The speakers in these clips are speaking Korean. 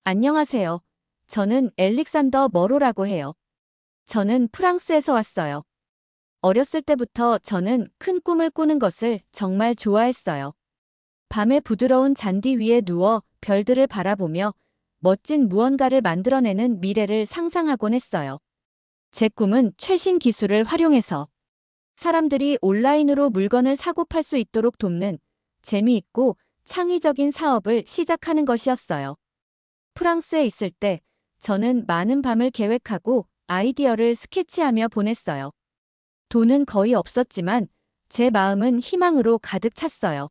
안녕하세요. 저는 엘릭산더 머로라고 해요. 저는 프랑스에서 왔어요. 어렸을 때부터 저는 큰 꿈을 꾸는 것을 정말 좋아했어요. 밤에 부드러운 잔디 위에 누워 별들을 바라보며 멋진 무언가를 만들어내는 미래를 상상하곤 했어요. 제 꿈은 최신 기술을 활용해서 사람들이 온라인으로 물건을 사고 팔 수 있도록 돕는 재미있고 창의적인 사업을 시작하는 것이었어요. 프랑스에 있을 때 저는 많은 밤을 계획하고 아이디어를 스케치하며 보냈어요. 돈은 거의 없었지만 제 마음은 희망으로 가득 찼어요.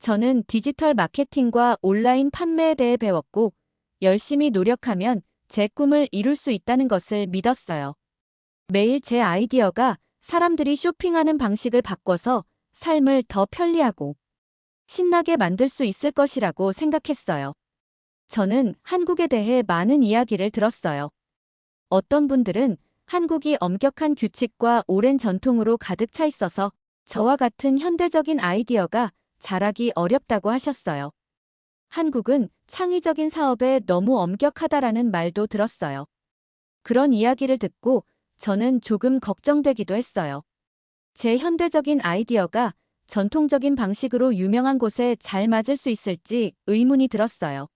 저는 디지털 마케팅과 온라인 판매에 대해 배웠고 열심히 노력하면 제 꿈을 이룰 수 있다는 것을 믿었어요. 매일 제 아이디어가 사람들이 쇼핑하는 방식을 바꿔서 삶을 더 편리하고 신나게 만들 수 있을 것이라고 생각했어요. 저는 한국에 대해 많은 이야기를 들었어요. 어떤 분들은 한국이 엄격한 규칙과 오랜 전통으로 가득 차 있어서 저와 같은 현대적인 아이디어가 자라기 어렵다고 하셨어요. 한국은 창의적인 사업에 너무 엄격하다라는 말도 들었어요. 그런 이야기를 듣고 저는 조금 걱정되기도 했어요. 제 현대적인 아이디어가 전통적인 방식으로 유명한 곳에 잘 맞을 수 있을지 의문이 들었어요.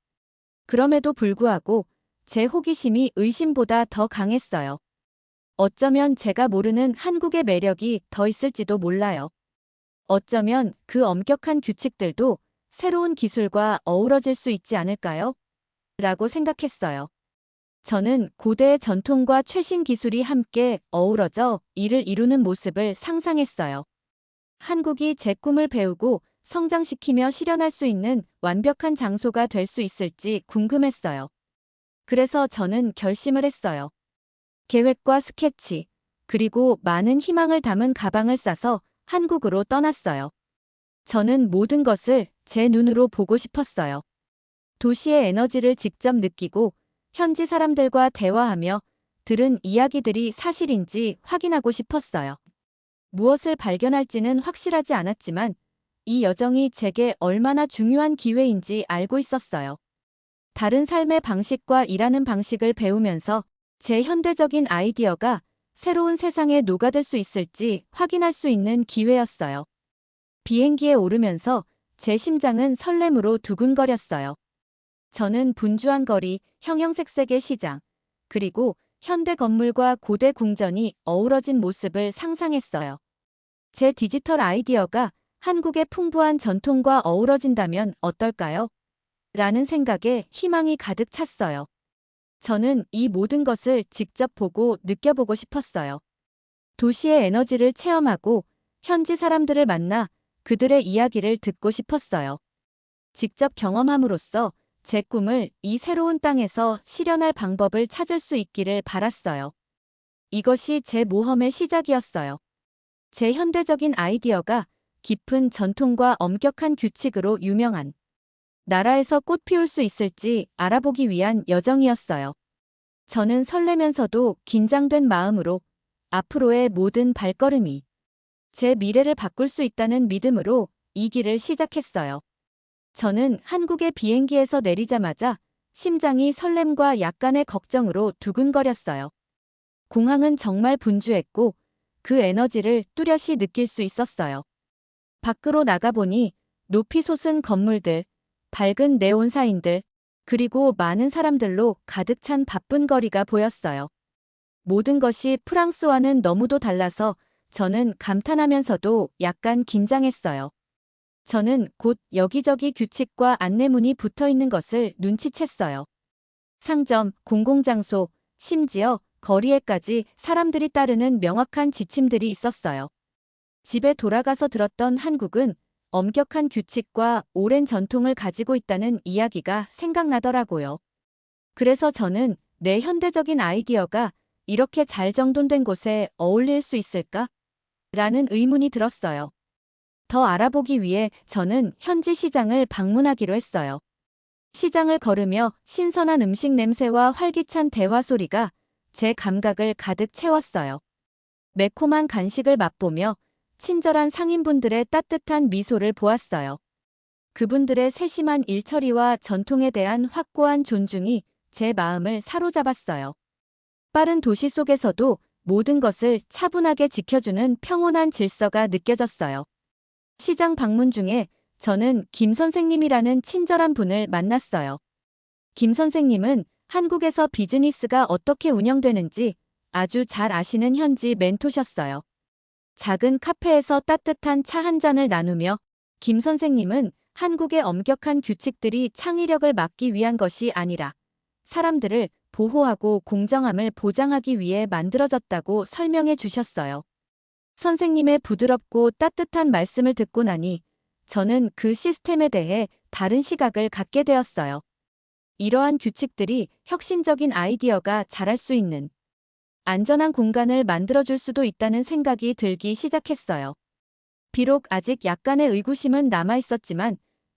그럼에도 불구하고 제 호기심이 의심보다 더 강했어요. 어쩌면 제가 모르는 한국의 매력이 더 있을지도 몰라요. 어쩌면 그 엄격한 규칙들도 새로운 기술과 어우러질 수 있지 않을까요? 라고 생각했어요. 저는 고대의 전통과 최신 기술이 함께 어우러져 이를 이루는 모습을 상상했어요. 한국이 제 꿈을 배우고 성장시키며 실현할 수 있는 완벽한 장소가 될 수 있을지 궁금했어요. 그래서 저는 결심을 했어요. 계획과 스케치, 그리고 많은 희망을 담은 가방을 싸서 한국으로 떠났어요. 저는 모든 것을 제 눈으로 보고 싶었어요. 도시의 에너지를 직접 느끼고 현지 사람들과 대화하며 들은 이야기들이 사실인지 확인하고 싶었어요. 무엇을 발견할지는 확실하지 않았지만 이 여정이 제게 얼마나 중요한 기회인지 알고 있었어요. 다른 삶의 방식과 일하는 방식을 배우면서 제 현대적인 아이디어가 새로운 세상에 녹아들 수 있을지 확인할 수 있는 기회였어요. 비행기에 오르면서 제 심장은 설렘으로 두근거렸어요. 저는 분주한 거리, 형형색색의 시장, 그리고 현대 건물과 고대 궁전이 어우러진 모습을 상상했어요. 제 디지털 아이디어가 한국의 풍부한 전통과 어우러진다면 어떨까요? 라는 생각에 희망이 가득 찼어요. 저는 이 모든 것을 직접 보고 느껴보고 싶었어요. 도시의 에너지를 체험하고 현지 사람들을 만나 그들의 이야기를 듣고 싶었어요. 직접 경험함으로써 제 꿈을 이 새로운 땅에서 실현할 방법을 찾을 수 있기를 바랐어요. 이것이 제 모험의 시작이었어요. 제 현대적인 아이디어가 깊은 전통과 엄격한 규칙으로 유명한 나라에서 꽃 피울 수 있을지 알아보기 위한 여정이었어요. 저는 설레면서도 긴장된 마음으로 앞으로의 모든 발걸음이 제 미래를 바꿀 수 있다는 믿음으로 이 길을 시작했어요. 저는 한국의 비행기에서 내리자마자 심장이 설렘과 약간의 걱정으로 두근거렸어요. 공항은 정말 분주했고 그 에너지를 뚜렷이 느낄 수 있었어요. 밖으로 나가보니 높이 솟은 건물들, 밝은 네온 사인들, 그리고 많은 사람들로 가득 찬 바쁜 거리가 보였어요. 모든 것이 프랑스와는 너무도 달라서 저는 감탄하면서도 약간 긴장했어요. 저는 곧 여기저기 규칙과 안내문이 붙어 있는 것을 눈치챘어요. 상점, 공공장소, 심지어 거리에까지 사람들이 따르는 명확한 지침들이 있었어요. 집에 돌아가서 들었던 한국은 엄격한 규칙과 오랜 전통을 가지고 있다는 이야기가 생각나더라고요. 그래서 저는 내 현대적인 아이디어가 이렇게 잘 정돈된 곳에 어울릴 수 있을까? 라는 의문이 들었어요. 더 알아보기 위해 저는 현지 시장을 방문하기로 했어요. 시장을 걸으며 신선한 음식 냄새와 활기찬 대화 소리가 제 감각을 가득 채웠어요. 매콤한 간식을 맛보며 친절한 상인분들의 따뜻한 미소를 보았어요. 그분들의 세심한 일처리와 전통에 대한 확고한 존중이 제 마음을 사로잡았어요. 빠른 도시 속에서도 모든 것을 차분하게 지켜주는 평온한 질서가 느껴졌어요. 시장 방문 중에 저는 김 선생님이라는 친절한 분을 만났어요. 김 선생님은 한국에서 비즈니스가 어떻게 운영되는지 아주 잘 아시는 현지 멘토셨어요. 작은 카페에서 따뜻한 차 한 잔을 나누며 김 선생님은 한국의 엄격한 규칙들이 창의력을 막기 위한 것이 아니라 사람들을 보호하고 공정함을 보장하기 위해 만들어졌다고 설명해 주셨어요. 선생님의 부드럽고 따뜻한 말씀을 듣고 나니 저는 그 시스템에 대해 다른 시각을 갖게 되었어요. 이러한 규칙들이 혁신적인 아이디어가 자랄 수 있는 안전한 공간을 만들어줄 수도 있다는 생각이 들기 시작했어요. 비록 아직 약간의 의구심은 남아있었지만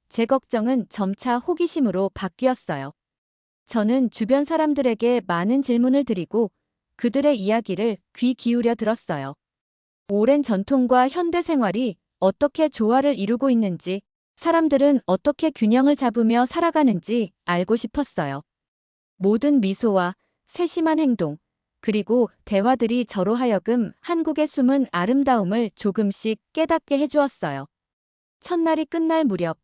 제 걱정은 점차 호기심으로 바뀌었어요. 저는 주변 사람들에게 많은 질문을 드리고 그들의 이야기를 귀 기울여 들었어요. 오랜 전통과 현대 생활이 어떻게 조화를 이루고 있는지, 사람들은 어떻게 균형을 잡으며 살아가는지 알고 싶었어요. 모든 미소와 세심한 행동, 그리고 대화들이 저로 하여금 한국의 숨은 아름다움을 조금씩 깨닫게 해주었어요. 첫날이 끝날 무렵,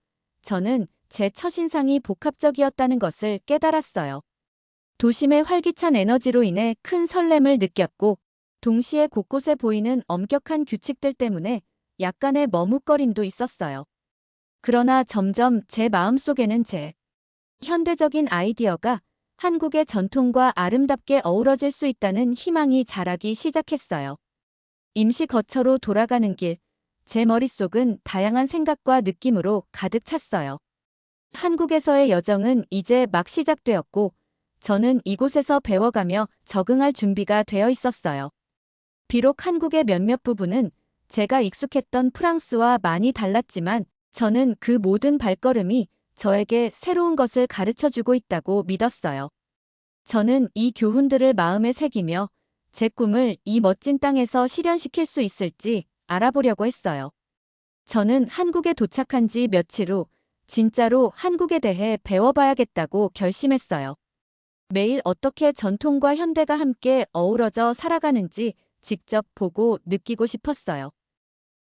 저는 제 첫인상이 복합적이었다는 것을 깨달았어요. 도심의 활기찬 에너지로 인해 큰 설렘을 느꼈고, 동시에 곳곳에 보이는 엄격한 규칙들 때문에 약간의 머뭇거림도 있었어요. 그러나 점점 제 마음속에는 제 현대적인 아이디어가 한국의 전통과 아름답게 어우러질 수 있다는 희망이 자라기 시작했어요. 임시 거처로 돌아가는 길, 제 머릿속은 다양한 생각과 느낌으로 가득 찼어요. 한국에서의 여정은 이제 막 시작되었고, 저는 이곳에서 배워가며 적응할 준비가 되어 있었어요. 비록 한국의 몇몇 부분은 제가 익숙했던 프랑스와 많이 달랐지만, 저는 그 모든 발걸음이 저에게 새로운 것을 가르쳐주고 있다고 믿었어요. 저는 이 교훈들을 마음에 새기며 제 꿈을 이 멋진 땅에서 실현시킬 수 있을지 알아보려고 했어요. 저는 한국에 도착한 지 며칠 후 진짜로 한국에 대해 배워봐야겠다고 결심했어요. 매일 어떻게 전통과 현대가 함께 어우러져 살아가는지 직접 보고 느끼고 싶었어요.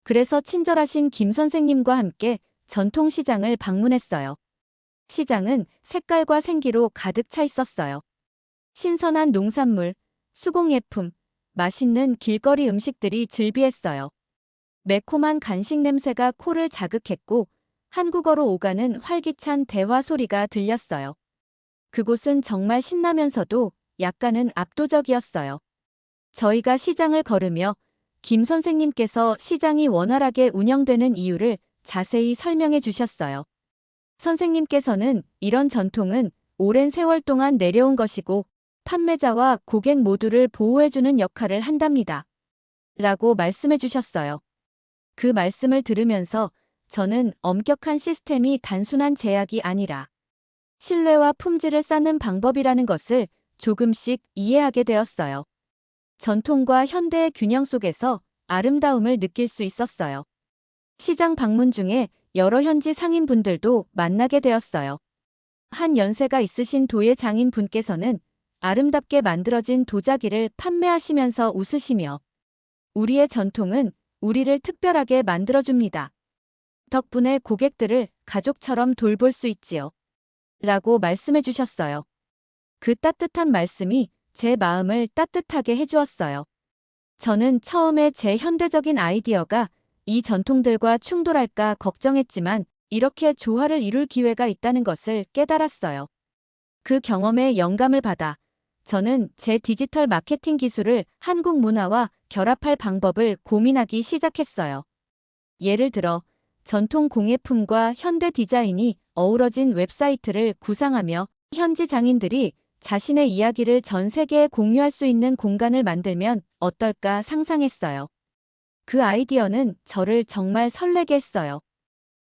그래서 친절하신 김 선생님과 함께 전통시장을 방문했어요. 시장은 색깔과 생기로 가득 차 있었어요. 신선한 농산물, 수공예품, 맛있는 길거리 음식들이 즐비했어요. 매콤한 간식 냄새가 코를 자극했고 한국어로 오가는 활기찬 대화 소리가 들렸어요. 그곳은 정말 신나면서도 약간은 압도적이었어요. 저희가 시장을 걸으며 김 선생님께서 시장이 원활하게 운영되는 이유를 자세히 설명해 주셨어요. 선생님께서는 이런 전통은 오랜 세월 동안 내려온 것이고 판매자와 고객 모두를 보호해주는 역할을 한답니다. 라고 말씀해 주셨어요. 그 말씀을 들으면서 저는 엄격한 시스템이 단순한 제약이 아니라 신뢰와 품질을 쌓는 방법이라는 것을 조금씩 이해하게 되었어요. 전통과 현대의 균형 속에서 아름다움을 느낄 수 있었어요. 시장 방문 중에 여러 현지 상인분들도 만나게 되었어요. 한 연세가 있으신 도예 장인 분께서는 아름답게 만들어진 도자기를 판매하시면서 웃으시며 우리의 전통은 우리를 특별하게 만들어줍니다. 덕분에 고객들을 가족처럼 돌볼 수 있지요. 라고 말씀해 주셨어요. 그 따뜻한 말씀이 제 마음을 따뜻하게 해주었어요. 저는 처음에 제 현대적인 아이디어가 이 전통들과 충돌할까 걱정했지만 이렇게 조화를 이룰 기회가 있다는 것을 깨달았어요. 그 경험에 영감을 받아 저는 제 디지털 마케팅 기술을 한국 문화와 결합할 방법을 고민하기 시작했어요. 예를 들어 전통 공예품과 현대 디자인이 어우러진 웹사이트를 구상하며 현지 장인들이 자신의 이야기를 전 세계에 공유할 수 있는 공간을 만들면 어떨까 상상했어요. 그 아이디어는 저를 정말 설레게 했어요.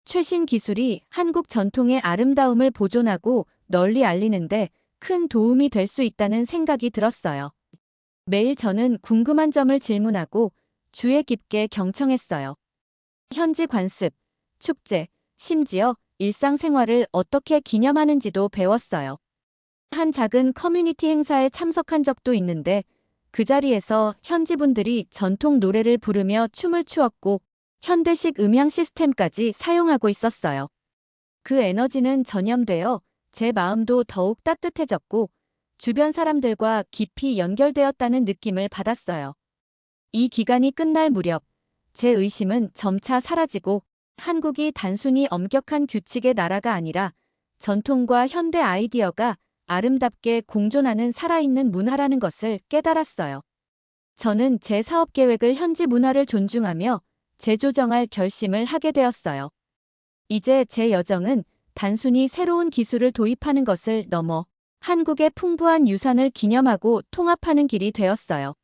최신 기술이 한국 전통의 아름다움을 보존하고 널리 알리는데 큰 도움이 될 수 있다는 생각이 들었어요. 매일 저는 궁금한 점을 질문하고 주의 깊게 경청했어요. 현지 관습, 축제, 심지어 일상생활을 어떻게 기념하는지도 배웠어요. 한 작은 커뮤니티 행사에 참석한 적도 있는데 그 자리에서 현지 분들이 전통 노래를 부르며 춤을 추었고 현대식 음향 시스템까지 사용하고 있었어요. 그 에너지는 전염되어 제 마음도 더욱 따뜻해졌고 주변 사람들과 깊이 연결되었다는 느낌을 받았어요. 이 기간이 끝날 무렵 제 의심은 점차 사라지고 한국이 단순히 엄격한 규칙의 나라가 아니라 전통과 현대 아이디어가 아름답게 공존하는 살아있는 문화라는 것을 깨달았어요. 저는 제 사업 계획을 현지 문화를 존중하며 재조정할 결심을 하게 되었어요. 이제 제 여정은 단순히 새로운 기술을 도입하는 것을 넘어 한국의 풍부한 유산을 기념하고 통합하는 길이 되었어요.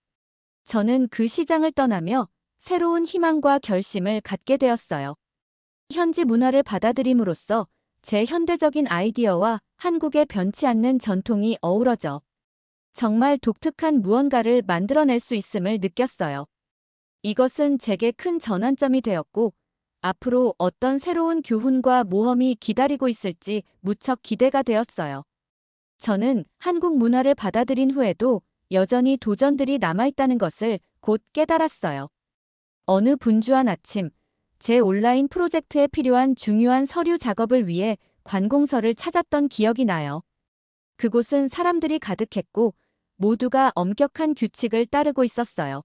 저는 그 시장을 떠나며 새로운 희망과 결심을 갖게 되었어요. 현지 문화를 받아들임으로써 제 현대적인 아이디어와 한국의 변치 않는 전통이 어우러져 정말 독특한 무언가를 만들어낼 수 있음을 느꼈어요. 이것은 제게 큰 전환점이 되었고 앞으로 어떤 새로운 교훈과 모험이 기다리고 있을지 무척 기대가 되었어요. 저는 한국 문화를 받아들인 후에도 여전히 도전들이 남아있다는 것을 곧 깨달았어요. 어느 분주한 아침, 제 온라인 프로젝트에 필요한 중요한 서류 작업을 위해 관공서를 찾았던 기억이 나요. 그곳은 사람들이 가득했고 모두가 엄격한 규칙을 따르고 있었어요.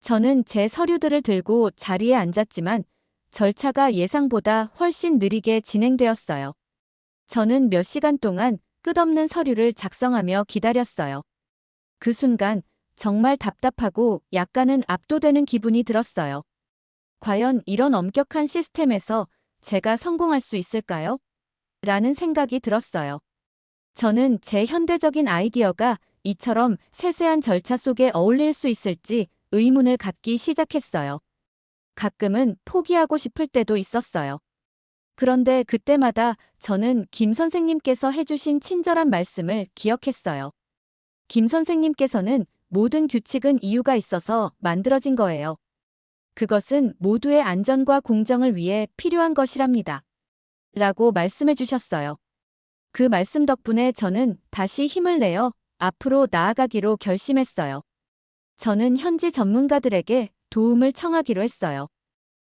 저는 제 서류들을 들고 자리에 앉았지만 절차가 예상보다 훨씬 느리게 진행되었어요. 저는 몇 시간 동안 끝없는 서류를 작성하며 기다렸어요. 그 순간 정말 답답하고 약간은 압도되는 기분이 들었어요. 과연 이런 엄격한 시스템에서 제가 성공할 수 있을까요? 라는 생각이 들었어요. 저는 제 현대적인 아이디어가 이처럼 세세한 절차 속에 어울릴 수 있을지 의문을 갖기 시작했어요. 가끔은 포기하고 싶을 때도 있었어요. 그런데 그때마다 저는 김 선생님께서 해주신 친절한 말씀을 기억했어요. 김 선생님께서는 모든 규칙은 이유가 있어서 만들어진 거예요. 그것은 모두의 안전과 공정을 위해 필요한 것이랍니다. 라고 말씀해 주셨어요. 그 말씀 덕분에 저는 다시 힘을 내어 앞으로 나아가기로 결심했어요. 저는 현지 전문가들에게 도움을 청하기로 했어요.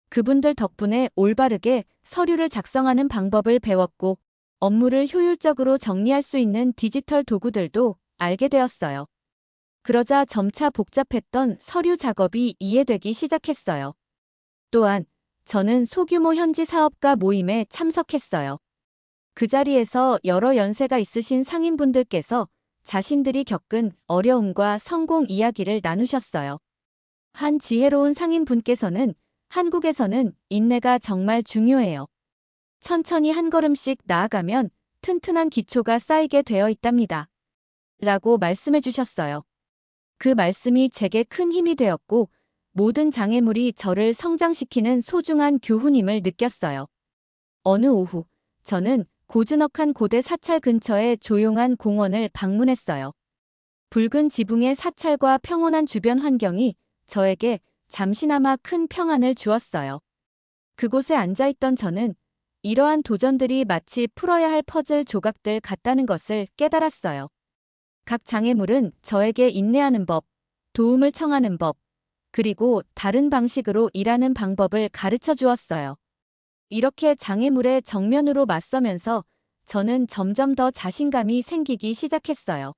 그분들 덕분에 올바르게 서류를 작성하는 방법을 배웠고 업무를 효율적으로 정리할 수 있는 디지털 도구들도 알게 되었어요. 그러자 점차 복잡했던 서류 작업이 이해되기 시작했어요. 또한 저는 소규모 현지 사업가 모임에 참석했어요. 그 자리에서 여러 연세가 있으신 상인분들께서 자신들이 겪은 어려움과 성공 이야기를 나누셨어요. 한 지혜로운 상인분께서는 한국에서는 인내가 정말 중요해요. 천천히 한 걸음씩 나아가면 튼튼한 기초가 쌓이게 되어 있답니다. 라고 말씀해 주셨어요. 그 말씀이 제게 큰 힘이 되었고 모든 장애물이 저를 성장시키는 소중한 교훈임을 느꼈어요. 어느 오후 저는 고즈넉한 고대 사찰 근처의 조용한 공원을 방문했어요. 붉은 지붕의 사찰과 평온한 주변 환경이 저에게 잠시나마 큰 평안을 주었어요. 그곳에 앉아있던 저는 이러한 도전들이 마치 풀어야 할 퍼즐 조각들 같다는 것을 깨달았어요. 각 장애물은 저에게 인내하는 법, 도움을 청하는 법, 그리고 다른 방식으로 일하는 방법을 가르쳐 주었어요. 이렇게 장애물에 정면으로 맞서면서 저는 점점 더 자신감이 생기기 시작했어요.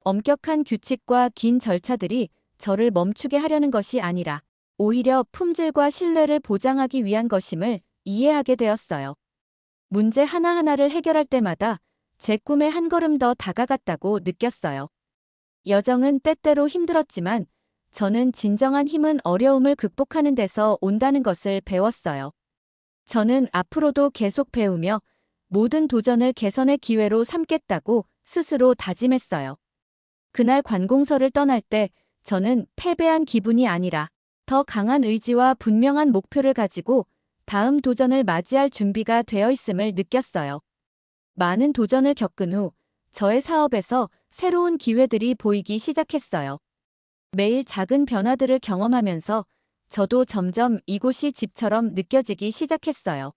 엄격한 규칙과 긴 절차들이 저를 멈추게 하려는 것이 아니라 오히려 품질과 신뢰를 보장하기 위한 것임을 이해하게 되었어요. 문제 하나하나를 해결할 때마다 제 꿈에 한 걸음 더 다가갔다고 느꼈어요. 여정은 때때로 힘들었지만 저는 진정한 힘은 어려움을 극복하는 데서 온다는 것을 배웠어요. 저는 앞으로도 계속 배우며 모든 도전을 개선의 기회로 삼겠다고 스스로 다짐했어요. 그날 관공서를 떠날 때 저는 패배한 기분이 아니라 더 강한 의지와 분명한 목표를 가지고 다음 도전을 맞이할 준비가 되어 있음을 느꼈어요. 많은 도전을 겪은 후 저의 사업에서 새로운 기회들이 보이기 시작했어요. 매일 작은 변화들을 경험하면서 저도 점점 이곳이 집처럼 느껴지기 시작했어요.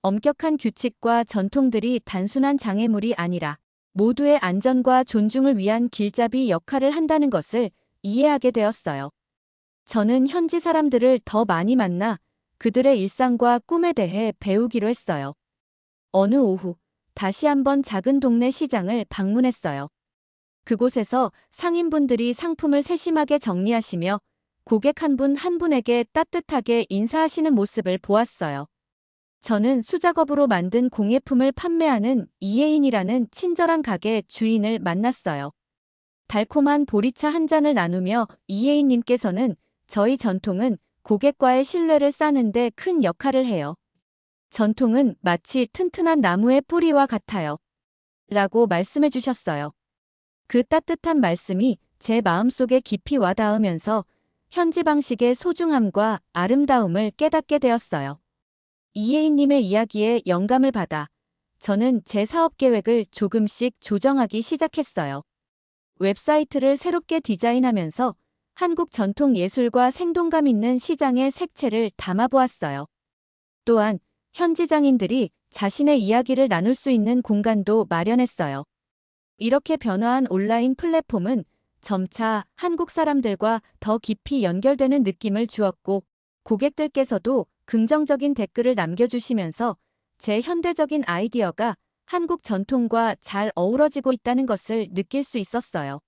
엄격한 규칙과 전통들이 단순한 장애물이 아니라 모두의 안전과 존중을 위한 길잡이 역할을 한다는 것을 이해하게 되었어요. 저는 현지 사람들을 더 많이 만나 그들의 일상과 꿈에 대해 배우기로 했어요. 어느 오후, 다시 한번 작은 동네 시장을 방문했어요. 그곳에서 상인분들이 상품을 세심하게 정리하시며 고객 한 분 한 분에게 따뜻하게 인사하시는 모습을 보았어요. 저는 수작업으로 만든 공예품을 판매하는 이혜인이라는 친절한 가게 주인을 만났어요. 달콤한 보리차 한 잔을 나누며 이혜인님께서는 저희 전통은 고객과의 신뢰를 쌓는 데 큰 역할을 해요. 전통은 마치 튼튼한 나무의 뿌리와 같아요. 라고 말씀해 주셨어요. 그 따뜻한 말씀이 제 마음속에 깊이 와닿으면서 현지 방식의 소중함과 아름다움을 깨닫게 되었어요. 이혜인님의 이야기에 영감을 받아 저는 제 사업 계획을 조금씩 조정하기 시작했어요. 웹사이트를 새롭게 디자인하면서 한국 전통 예술과 생동감 있는 시장의 색채를 담아보았어요. 또한 현지 장인들이 자신의 이야기를 나눌 수 있는 공간도 마련했어요. 이렇게 변화한 온라인 플랫폼은 점차 한국 사람들과 더 깊이 연결되는 느낌을 주었고, 고객들께서도 긍정적인 댓글을 남겨주시면서 제 현대적인 아이디어가 한국 전통과 잘 어우러지고 있다는 것을 느낄 수 있었어요.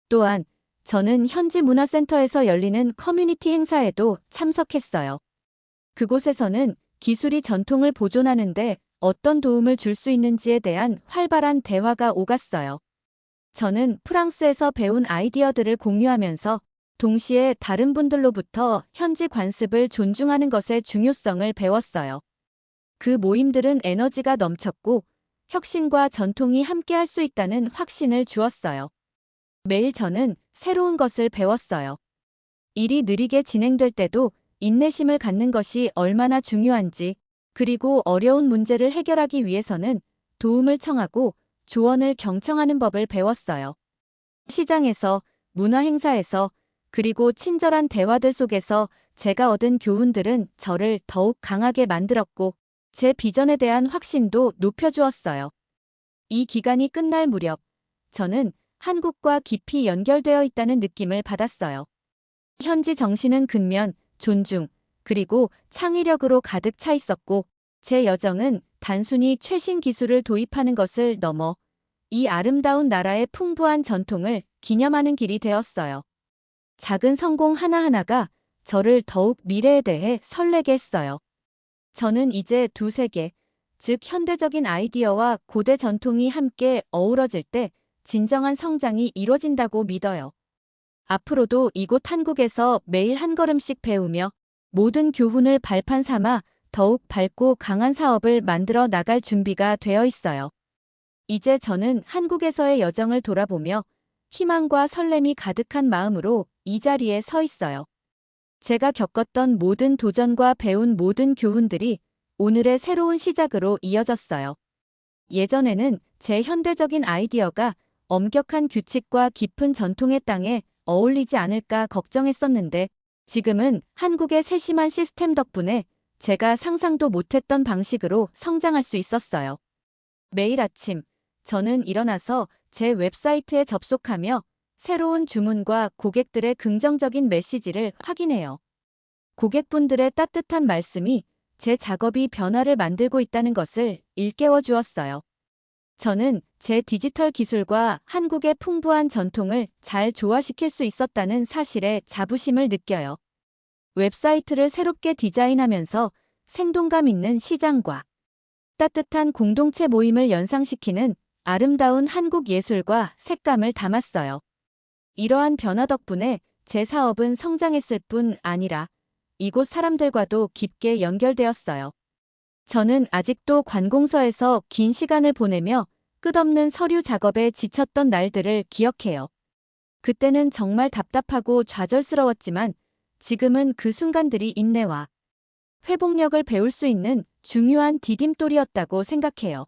또한 저는 현지 문화센터에서 열리는 커뮤니티 행사에도 참석했어요. 그곳에서는 기술이 전통을 보존하는데 어떤 도움을 줄 수 있는지에 대한 활발한 대화가 오갔어요. 저는 프랑스에서 배운 아이디어들을 공유하면서 동시에 다른 분들로부터 현지 관습을 존중하는 것의 중요성을 배웠어요. 그 모임들은 에너지가 넘쳤고 혁신과 전통이 함께할 수 있다는 확신을 주었어요. 매일 저는 새로운 것을 배웠어요. 일이 느리게 진행될 때도 인내심을 갖는 것이 얼마나 중요한지, 그리고 어려운 문제를 해결하기 위해서는 도움을 청하고 조언을 경청하는 법을 배웠어요. 시장에서, 문화 행사에서, 그리고 친절한 대화들 속에서 제가 얻은 교훈들은 저를 더욱 강하게 만들었고, 제 비전에 대한 확신도 높여주었어요. 이 기간이 끝날 무렵, 저는 한국과 깊이 연결되어 있다는 느낌을 받았어요. 현지 정신은 근면, 존중, 그리고 창의력으로 가득 차 있었고, 제 여정은 단순히 최신 기술을 도입하는 것을 넘어 이 아름다운 나라의 풍부한 전통을 기념하는 길이 되었어요. 작은 성공 하나하나가 저를 더욱 미래에 대해 설레게 했어요. 저는 이제 두 세계, 즉 현대적인 아이디어와 고대 전통이 함께 어우러질 때 진정한 성장이 이뤄진다고 믿어요. 앞으로도 이곳 한국에서 매일 한 걸음씩 배우며 모든 교훈을 발판 삼아 더욱 밝고 강한 사업을 만들어 나갈 준비가 되어 있어요. 이제 저는 한국에서의 여정을 돌아보며 희망과 설렘이 가득한 마음으로 이 자리에 서 있어요. 제가 겪었던 모든 도전과 배운 모든 교훈들이 오늘의 새로운 시작으로 이어졌어요. 예전에는 제 현대적인 아이디어가 엄격한 규칙과 깊은 전통의 땅에 어울리지 않을까 걱정했었는데, 지금은 한국의 세심한 시스템 덕분에 제가 상상도 못했던 방식으로 성장할 수 있었어요. 매일 아침, 저는 일어나서 제 웹사이트에 접속하며 새로운 주문과 고객들의 긍정적인 메시지를 확인해요. 고객분들의 따뜻한 말씀이 제 작업이 변화를 만들고 있다는 것을 일깨워 주었어요. 저는 제 디지털 기술과 한국의 풍부한 전통을 잘 조화시킬 수 있었다는 사실에 자부심을 느껴요. 웹사이트를 새롭게 디자인하면서 생동감 있는 시장과 따뜻한 공동체 모임을 연상시키는 아름다운 한국 예술과 색감을 담았어요. 이러한 변화 덕분에 제 사업은 성장했을 뿐 아니라 이곳 사람들과도 깊게 연결되었어요. 저는 아직도 관공서에서 긴 시간을 보내며 끝없는 서류 작업에 지쳤던 날들을 기억해요. 그때는 정말 답답하고 좌절스러웠지만 지금은 그 순간들이 인내와 회복력을 배울 수 있는 중요한 디딤돌이었다고 생각해요.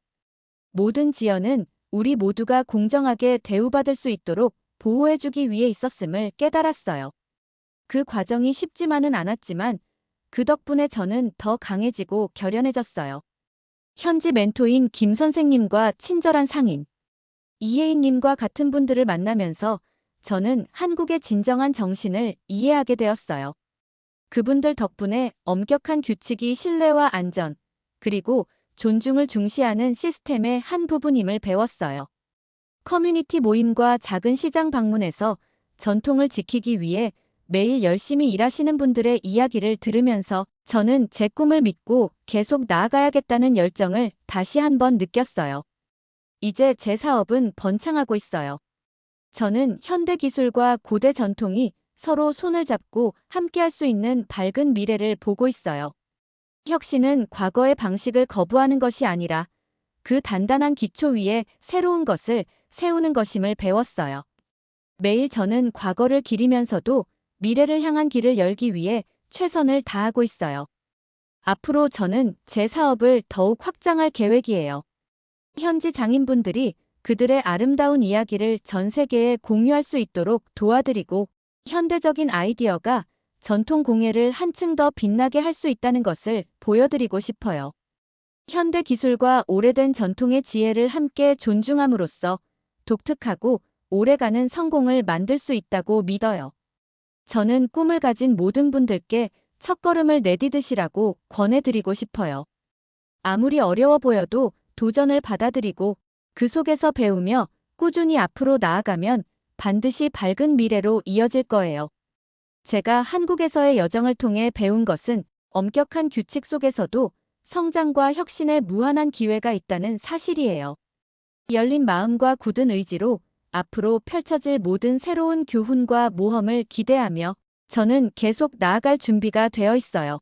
모든 지연은 우리 모두가 공정하게 대우받을 수 있도록 보호해주기 위해 있었음을 깨달았어요. 그 과정이 쉽지만은 않았지만 그 덕분에 저는 더 강해지고 결연해졌어요. 현지 멘토인 김 선생님과 친절한 상인, 이혜인님과 같은 분들을 만나면서 저는 한국의 진정한 정신을 이해하게 되었어요. 그분들 덕분에 엄격한 규칙이 신뢰와 안전, 그리고 존중을 중시하는 시스템의 한 부분임을 배웠어요. 커뮤니티 모임과 작은 시장 방문에서 전통을 지키기 위해 매일 열심히 일하시는 분들의 이야기를 들으면서 저는 제 꿈을 믿고 계속 나아가야겠다는 열정을 다시 한번 느꼈어요. 이제 제 사업은 번창하고 있어요. 저는 현대 기술과 고대 전통이 서로 손을 잡고 함께할 수 있는 밝은 미래를 보고 있어요. 혁신은 과거의 방식을 거부하는 것이 아니라 그 단단한 기초 위에 새로운 것을 세우는 것임을 배웠어요. 매일 저는 과거를 기리면서도 미래를 향한 길을 열기 위해 최선을 다하고 있어요. 앞으로 저는 제 사업을 더욱 확장할 계획이에요. 현지 장인분들이 그들의 아름다운 이야기를 전 세계에 공유할 수 있도록 도와드리고, 현대적인 아이디어가 전통 공예를 한층 더 빛나게 할 수 있다는 것을 보여드리고 싶어요. 현대 기술과 오래된 전통의 지혜를 함께 존중함으로써 독특하고 오래가는 성공을 만들 수 있다고 믿어요. 저는 꿈을 가진 모든 분들께 첫걸음을 내디디시라고 권해드리고 싶어요. 아무리 어려워 보여도 도전을 받아들이고 그 속에서 배우며 꾸준히 앞으로 나아가면 반드시 밝은 미래로 이어질 거예요. 제가 한국에서의 여정을 통해 배운 것은 엄격한 규칙 속에서도 성장과 혁신의 무한한 기회가 있다는 사실이에요. 열린 마음과 굳은 의지로 앞으로 펼쳐질 모든 새로운 교훈과 모험을 기대하며 저는 계속 나아갈 준비가 되어 있어요.